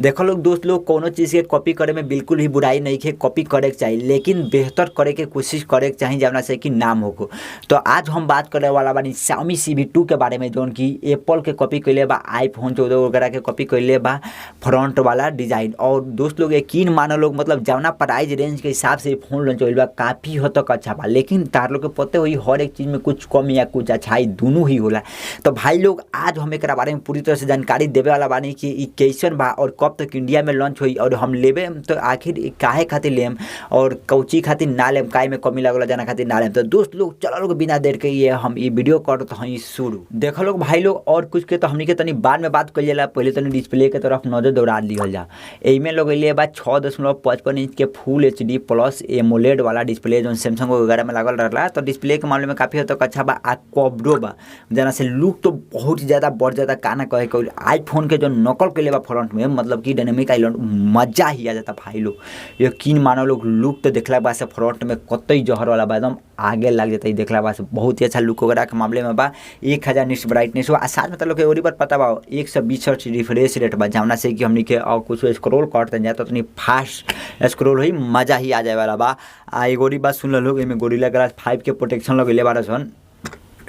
देखो लोग दोस्त लोग कोनो चीज़ के कॉपी करे में बिल्कुल भी बुराई नहीं है, कॉपी करे के चाहिए लेकिन बेहतर करे के कोशिश करे के चाहिए जवना से कि नाम हो। तो आज हम बात करे वाला बानी Xiaomi CV2 के बारे में, जौन कि एप्पल के कॉपी कैले बा, iPhone 14 वगैरह के कॉपी कैले बा फ्रंट वाला डिज़ाइन। और दोस्त लोग यकीन मानो लोग, मतलब जवना प्राइस रेंज के हिसाब से फ़ोन लॉन्च होइल बा काफ़ी हद तक अच्छा बा, लेकिन तार लोग के पते हुई हर एक चीज़ में कुछ कम या कुछ अच्छाई दोनों ही होला। तो भाई लोग आज हम एक बारे में पूरी तरह से जानकारी देवे वाला बानी कि ई कैसन बा और कब तक इंडिया में लॉन्च हुई, और हम लेबे तो आखिर काहे खातिर लेम और कौची खातिर ना लेम, काहे में कमी लागला जाना खातिर ना लेम। तो दोस्त लोग चलो लोग बिना देर के ये हम ये वीडियो करत हई शुरू। देखो लोग भाई लोग, और कुछ के तो हमनी के तनी बाद में बात कर लेला, पहले तनी डिस्प्ले के तरफ नजर दौड़ा लिहल जा। एमे लोग लिए बा 6.55 इंच के फुल HD प्लस एमोलेड वाला डिस्प्ले जो सैमसंग वगैरह में लागल रहला। तो डिस्प्ले के मामले में काफ़ी हद तक अच्छा बा, आ कवरो बा जना से लुक तो बहुत ज़्यादा बढ़ जाता। काना कहे कोई आईफोन के जो नकल के लिए बा फ्रंट में, मतलब कि डायनेमिक आइलैंड मजा ही आ जाता भाई लोग। यकीन मानो लोग, लुक तो देखला बा से फ्रंट में कतई जहर वाला बा, एकदम आगे लग जाता है देखला बा से। बहुत ही अच्छा लुक वगैरह के मामले में बा। 1000 निट्स ब्राइटनेस बा, साथ में तो लोग और बार पता बा 120 हर्ट्ज रिफ्रेश रेट बा, जमना से कि हमनी के और कुछ स्क्रॉल करते जाए तो इतनी फास्ट स्क्रॉल हुई, मजा ही आ जाए वाला बा। एगो बात सुन लोग, एमे गोरिल्ला ग्लास 5 के प्रोटेक्शन लगेले बारह सन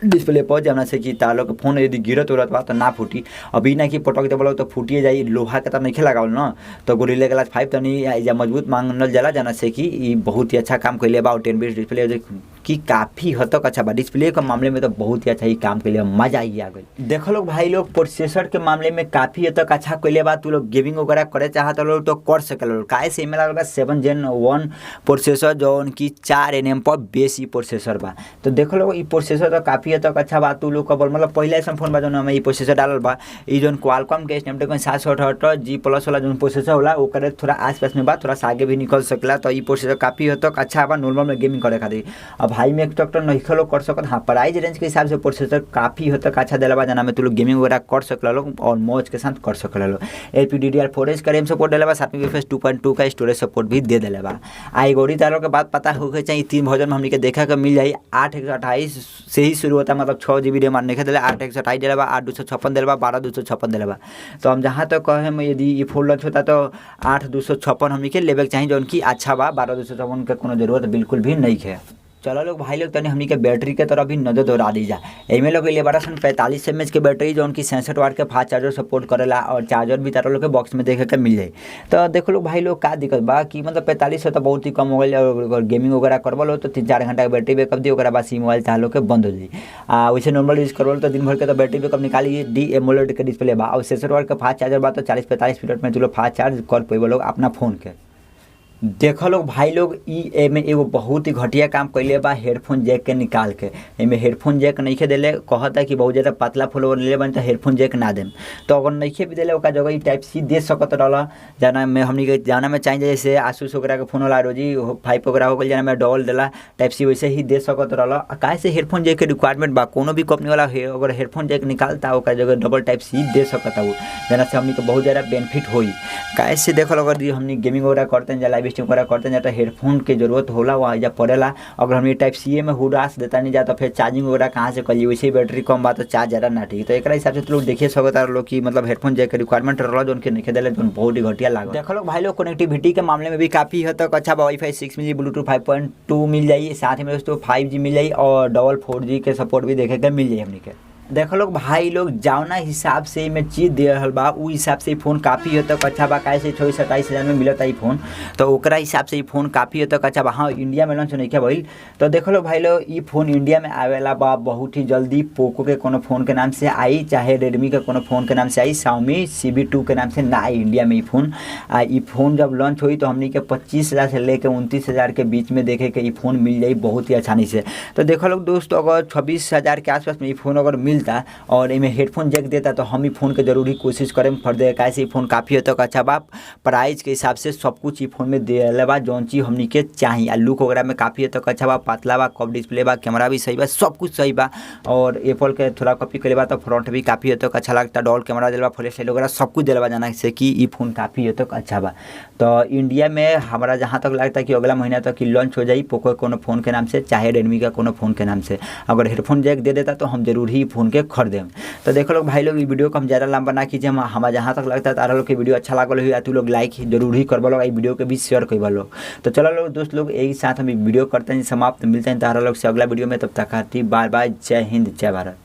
डिस्प्ले पर, जमना से कि तार लोग फोन यदि गिरत उरत बा तो ना फूटी। अभी ना कि पटक दे बोलो तो फूटिए जाई, लोहा के तो नहीं लगावल ना। तो गोरिल्ला ग्लास 5 तनी मजबूत मांगल जाला, जना से कि ई बहुत ही अच्छा काम कैले बा। और 1020 डिस्प्ले कि काफ़ी हद तक अच्छा बा। डिस्प्ले के मामले में तो बहुत ही अच्छा ही काम कैले, मजा ही आ गई। देखो लोग भाई लोग, प्रोसेसर के मामले में काफ़ी हद तक अच्छा कैले बा। तू लोग गेमिंग वगैरह करे चाहता लोग तो कर सकेला लोग, काहे से इमें लागल 7 Gen 1 प्रोसेसर जो उनकी 4 nm पर बेसी प्रोसेसर बा। तो देखो लोग ई प्रोसेसर तो काफ़ी हद तक अच्छा बा। तू लोग कबल मतलब पहले ऐसा फोन बा जो हमें ई प्रोसेसर डालल बा, ई जो क्वालकॉम के स्नैपड्रैगन 768G+ वाला जो प्रोसेसर होला ओकरे थोड़ा आसपास में बा, थोड़ा सा आगे भी निकल सकेला। तो ई प्रोसेसर काफ़ी हद तक अच्छा बा नॉर्मल में गेमिंग करे खातिर। अब भाई में एक टक्कर नहीं खेलो कर सकत। हाँ, प्राइस रेंज के हिसाब से प्रोसेसर काफ़ी हद तक अच्छा दिला बा, जना में तू लोग गेमिंग वगैरह कर सकला लोग और मौज के साथ कर सकला लोग। LPDDR4H का रैम सपोर्ट दिला बा, साथ में UFS 2.2 का स्टोरेज सपोर्ट भी दे दिला बा। आई गोरी तारों के बाद पता होके चाहिए 3 वर्जन में हमने के देखा के मिल जाई। 8/128 से ही शुरू होता, मतलब 6 GB रैम नहीं दिला, 8/128 दिला बा, 8/256 दिला बा, 12/256 दिला बा। तो हम जहाँ तक कहे में यदि ये फोन लॉन्च होता तो 8/256 हमने के लेवे के चाहिए, जो उनकी अच्छा बा। 12/256 के कोनो जरूरत बिल्कुल भी नहीं है। चलो लोग भाई लोग, तनी हमनी के बैटरी के तरफ भी नजर दौड़ा दी जा। एमे लोग ले 45 mAh के बैटरी जो उनकी 66 वाट के फास्ट चार्जर सपोर्ट करेला, और चार्जर भी तारा लोग के बॉक्स में देखे के मिल जाए। तो देखो लोग भाई लोग, का दिक्कत बा कि मतलब 45 से तो बहुत ही कम हो गई। और गेमिंग वगैरह करवा लो तो 3-4 घंटा के बैटरी बैकअप दी, ओकरा बाद मोबाइल तार लोग के बंद हो जाए। वैसे नॉर्मल यूज करवा तो दिन भर के तो बैटरी बैकअप निकाली। डी एमोलेड के डिस्प्ले बा और 66 वाट के फास्ट चार्जर बा, तो 40-45 मिनट में चलो फास्ट चार्ज कर पेबो लोग अपना फोन के। देखो लोग भाई लोग, ई एमे एगो बहुत ही घटिया काम कैले बा, हेडफोन जैक के निकाल के। एमे हेडफोन जैक नहीं के दिले, कहता कि बहुत ज़्यादा पतला फोन ले बन तो हेडफोन जैक ना देम। तो अगर नहीं भी दिले ओका जगह ई टाइप सी दे सकत रहा, जाना में हमनी के जाना में चाहिए जैसे आसूस वगैरह के फोन वाला रोजी 5 वगैरह हो गई, जाना में डबल दिला टाइप सी वैसे ही दे सकत रहा। काहे से हेडफोन जैक के रिक्वायरमेंट बा, कोनो भी कंपनी वाला अगर हेडफोन जैक निकालता ओका जगह डबल टाइप सी दे सकता वो, जाना से हमनी के बहुत ज़्यादा बेनिफिट होई। काहे से देखो अगर हमनी गेमिंग वगैरह करते हैं, लाइव स्ट्रीम वगैरह करते हैं, हेडफोन के जरूरत होला वहाँ जब पड़ेला। अगर हम टाइप सी में हुडास देता नहीं जाता, फिर चार्जिंग वगैरह कहाँ से करिए, वैसे ही बैटरी कम बा तो चार्ज ज़्यादा ना ठीक। तो एक हिसाब से तो लोग देखिए सकता लोग कि मतलब हेडफोन जैक के रिक्वायरमेंट रहा जो उनके नहीं दिले, जो बहुत ही घटिया लगा। देखो लोग भाई लोग, कनेक्टिविटी के मामले में भी काफ़ी हद तक अच्छा बा। Wi-Fi 6 मिल जाए, ब्लूटूथ 5.2 मिल जाए, साथ ही में दोस्तों 5G मिल जाए और डबल 4G के सपोर्ट भी देखे के मिल जाए हमने के। देखो लोग भाई लोग, जौना हिसाब से में चीज़ दे रहल बा उ हिसाब से फ़ोन काफ़ी हद तक अच्छा बा। कैसे 27 हज़ार में मिलता है फ़ोन, तो ओकरा हिसाब से फ़ोन काफ़ी हद तक अच्छा बा। हाँ, इंडिया में लॉन्च नहीं किया भइल। तो देखो लोग भाई लोग, ई फ़ोन इंडिया में आवेला बा बहुत ही जल्दी। पोको के कोनो फ़ोन के नाम से आई, चाहे रेडमी के कोनो फ़ोन के नाम से आई, Xiaomi CV2 के नाम से ना आई इंडिया में ई फ़ोन। ई फ़ोन जब लॉन्च हुई तो हमनी के 25,000 से लेकर 29,000 के बीच में देखे के ई फ़ोन मिल जाई बहुत ही आसानी से। तो देखो लोग दोस्तों, अगर 26,000 के आसपास में ई फ़ोन अगर मिलता और इनमें हेडफोन जैक देता तो हम ही फ़ोन के जरूर ही कोशिश करें फर्दर। कैसे फ़ोन काफ़ी हद तक अच्छा बा, प्राइस के हिसाब से सब कुछ ही फ़ोन में दे बा जौन चीज़ हमनी के चाहिए। लुक वगैरह में काफ़ी हद तक अच्छा बा, पतला बा, कप डिस्प्ले बा, कैमरा भी सही बा, सब कुछ सही बा। और एप्पल के थोड़ा कॉपी करे बा तो फ्रंट भी काफ़ी हद तक अच्छा लगता, डॉल कैमरा दिलवा, फ्लैश लाइट वगैरह सब कुछ दिलवा, जाना से कि ई फ़ोन काफ़ी हद तक अच्छा बा। तो इंडिया में हमारा जहाँ तक लगता है कि अगला महीना तक कि लॉन्च हो जाए पोको कोनो फ़ोन के नाम से, चाहे रेडमी का कोनो फ़ोन के नाम से। अगर हेडफोन जैक दे देता तो हम जरूर ही फ़ोन ढूंढ के खरीदें। तो देखो लोग भाई लोग, ये वीडियो को हम ज़्यादा लंबा ना कीजिए, हम जहाँ तक लगता है तारा लोग के वीडियो अच्छा लागल हो तू लोग लाइक जरूर ही करवा लोग, वीडियो के भी शेयर करवा लोग। तो चलो लोग दोस्त लोग, यही साथ हम वीडियो करते हैं समाप्त, मिलते हैं तारा लोग से अगला वीडियो में, तब तक बाय बाय, जय हिंद जय भारत।